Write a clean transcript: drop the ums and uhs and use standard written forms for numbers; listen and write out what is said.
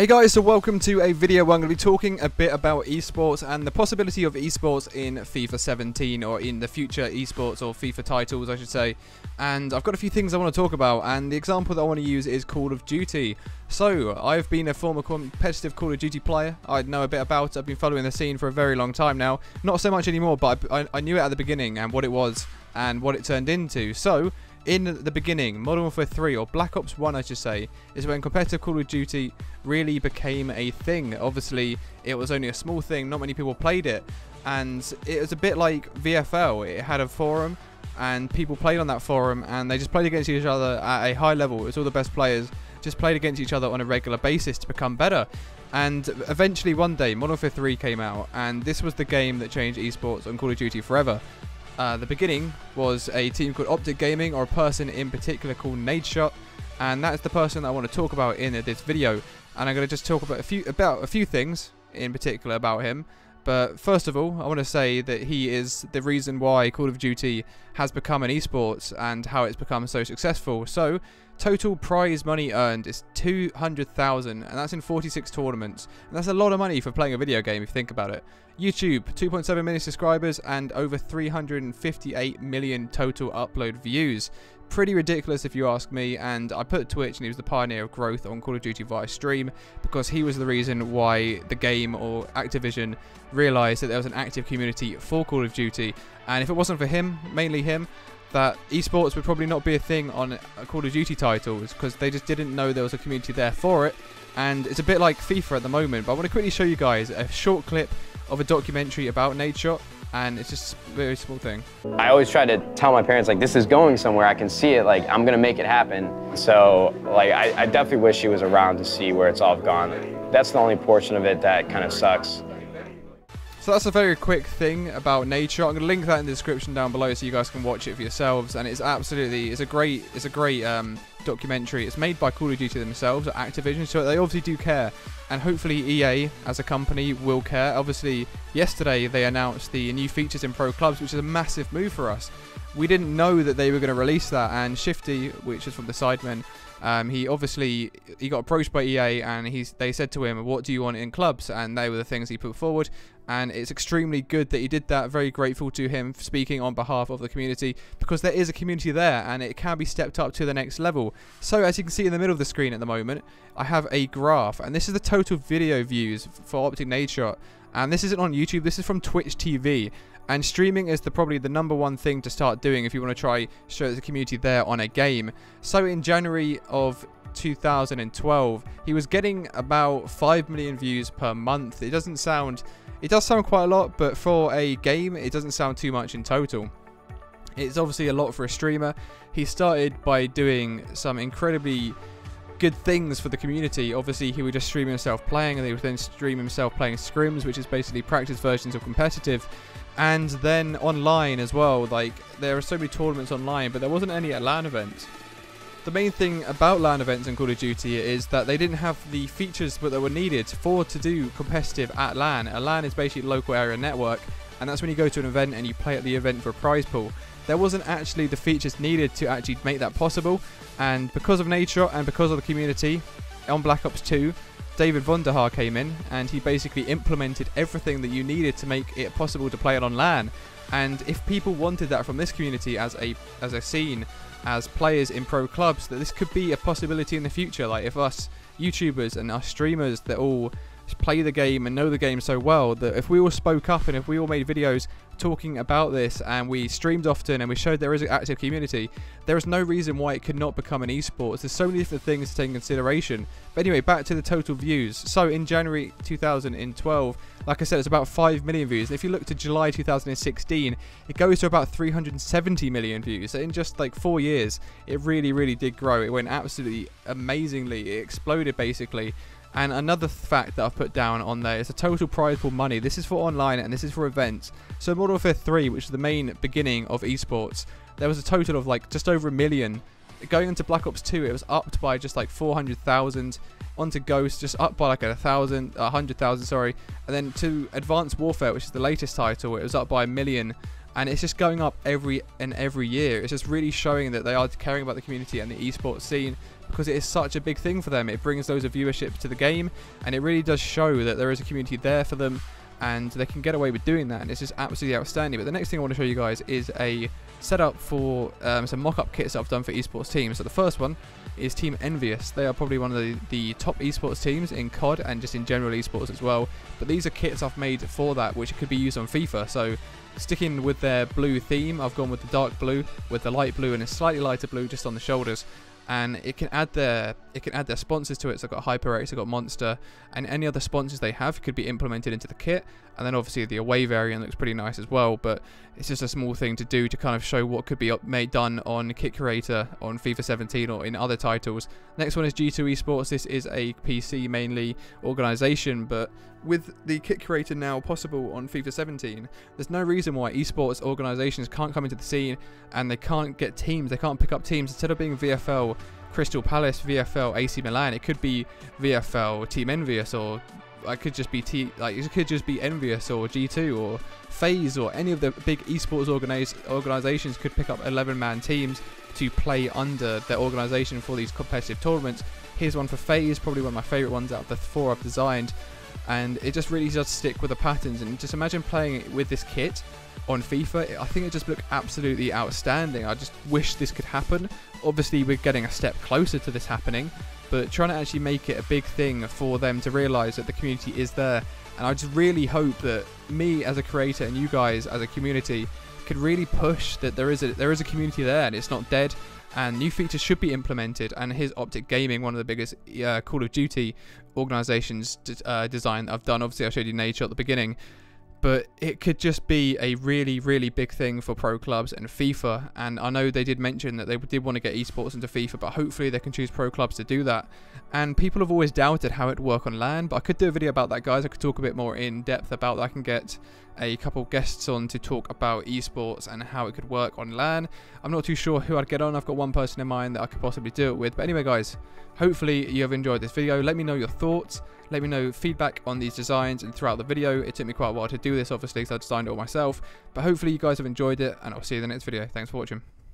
Hey guys, so welcome to a video where I'm going to be talking a bit about esports and the possibility of esports in FIFA 17 or in the future esports or FIFA titles I should say. And I've got a few things I want to talk about, and the example that I want to use is Call of Duty. So, I've been a former competitive Call of Duty player. I know a bit about it. I've been following the scene for a very long time now. Not so much anymore, but I knew it at the beginning and what it was and what it turned into. So, in the beginning, Modern Warfare 3, or Black Ops 1 I should say, is when competitive Call of Duty really became a thing. Obviously, it was only a small thing, not many people played it, and it was a bit like VFL. It had a forum, and people played on that forum, and they just played against each other at a high level. It was all the best players, just played against each other on a regular basis to become better. And eventually one day, Modern Warfare 3 came out, and this was the game that changed esports on Call of Duty forever. The beginning was a team called OpTic Gaming, or a person in particular called Nadeshot, and that's the person that I want to talk about in this video. And I'm going to just talk about a few things in particular about him. But first of all, I want to say that he is the reason why Call of Duty has become an esports and how it's become so successful. So, total prize money earned is 200,000, and that's in 46 tournaments. And that's a lot of money for playing a video game if you think about it. YouTube, 2.7 million subscribers and over 358 million total upload views. Pretty ridiculous if you ask me, and I put Twitch, and he was the pioneer of growth on Call of Duty via stream, because he was the reason why the game, or Activision, realised that there was an active community for Call of Duty. And if it wasn't for him, mainly him, that esports would probably not be a thing on Call of Duty titles, because they just didn't know there was a community there for it. And it's a bit like FIFA at the moment, but I want to quickly show you guys a short clip of a documentary about Nadeshot, and it's just a very small thing. I always try to tell my parents, like, this is going somewhere, I can see it, like, I'm gonna make it happen. So, like, I definitely wish he was around to see where it's all gone. That's the only portion of it that kind of sucks. So that's a very quick thing about Nadeshot. I'm going to link that in the description down below so you guys can watch it for yourselves. And it's absolutely, it's a great documentary. It's made by Call of Duty themselves, or Activision, so they obviously do care. And hopefully EA as a company will care. Obviously, yesterday they announced the new features in Pro Clubs, which is a massive move for us. We didn't know that they were going to release that, and Shifty, which is from the Sidemen, he got approached by EA, and they said to him, what do you want in clubs? And they were the things he put forward, and it's extremely good that he did that. Very grateful to him for speaking on behalf of the community, because there is a community there and it can be stepped up to the next level. So as you can see in the middle of the screen at the moment, I have a graph, and this is the total video views for OpTic Nadeshot, and this isn't on YouTube, this is from Twitch TV. And streaming is probably the #1 thing to start doing if you want to try show there's a community there on a game. So in January of 2012, he was getting about 5 million views per month. It does sound quite a lot, but for a game, it doesn't sound too much in total. It's obviously a lot for a streamer. He started by doing some incredibly good things for the community. Obviously, he would just stream himself playing, and he would then stream himself playing scrims, which is basically practice versions of competitive. And then online as well, like, there are so many tournaments online, but there wasn't any at LAN events. The main thing about LAN events in Call of Duty is that they didn't have the features that were needed to do competitive at LAN. A LAN is basically a local area network, and that's when you go to an event and you play at the event for a prize pool. There wasn't actually the features needed to actually make that possible, and because of Nadeshot and because of the community, on Black Ops 2, David Vonderhaar came in, and he basically implemented everything that you needed to make it possible to play it on LAN. And if people wanted that from this community as a scene, as players in pro clubs, that this could be a possibility in the future. Like, if us YouTubers and us streamers that all play the game and know the game so well, that if we all spoke up and if we all made videos talking about this, and we streamed often, and we showed there is an active community, there is no reason why it could not become an esports. There's so many different things to take in consideration. But anyway, back to the total views. So in January 2012, like I said, it's about 5 million views. And if you look to July 2016, it goes to about 370 million views. So in just like 4 years, it really did grow. It went absolutely amazingly. It exploded basically. And another fact that I've put down on there is the total prize pool money. This is for online and this is for events. So Modern Warfare 3, which is the main beginning of esports, there was a total of like just over 1 million. Going into Black Ops 2, it was upped by just like 400,000. Onto Ghost, just up by like 100,000, sorry. And then to Advanced Warfare, which is the latest title, it was up by 1 million. and it's just going up every year. It's just really showing that they are caring about the community and the esports scene, because it is such a big thing for them. It brings loads of viewership to the game, and it really does show that there is a community there for them, and they can get away with doing that, and it's just absolutely outstanding. But the next thing I want to show you guys is a setup for some mock-up kits that I've done for esports teams. So the first one is Team EnvyUs. They are probably one of the top esports teams in COD and just in general esports as well. But these are kits I've made for that, which could be used on FIFA. So sticking with their blue theme, I've gone with the dark blue with the light blue and a slightly lighter blue just on the shoulders. And it can add their sponsors to it. So I've got HyperX, I've got Monster, and any other sponsors they have could be implemented into the kit. And then obviously the away variant looks pretty nice as well, but it's just a small thing to do to kind of show what could be done on Kit Creator on FIFA 17 or in other titles. Next one is G2 Esports. This is a PC mainly organisation, but with the Kit Creator now possible on FIFA 17, there's no reason why esports organisations can't come into the scene and they can't get teams, they can't pick up teams. Instead of being VFL Crystal Palace, VFL AC Milan, it could be VFL Team EnvyUs, or it could just be it could just be EnvyUs or G2 or Faze, or any of the big esports organisations could pick up 11-man teams to play under their organisation for these competitive tournaments. Here's one for Faze, probably one of my favourite ones out of the 4 I've designed, and it just really does stick with the patterns. And just imagine playing it with this kit on FIFA. I think it just looked absolutely outstanding. I just wish this could happen. Obviously we're getting a step closer to this happening, but trying to actually make it a big thing for them to realise that the community is there. And I just really hope that me as a creator and you guys as a community could really push that there is a community there and it's not dead, and new features should be implemented. And here's OpTic Gaming, one of the biggest Call of Duty organisations design I've done. Obviously I showed you Nadeshot at the beginning, but it could just be a really, really big thing for pro clubs and FIFA. And I know they did mention that they did want to get esports into FIFA, but hopefully they can choose pro clubs to do that. And people have always doubted how it would work on LAN, but I could do a video about that, guys. I could talk a bit more in depth about that. I can get a couple guests on to talk about esports and how it could work on LAN. I'm not too sure who I'd get on. I've got one person in mind that I could possibly do it with. But anyway, guys, hopefully you have enjoyed this video. Let me know your thoughts. Let me know feedback on these designs and throughout the video. It took me quite a while to do this, obviously, because I designed it all myself. But hopefully you guys have enjoyed it, and I'll see you in the next video. Thanks for watching.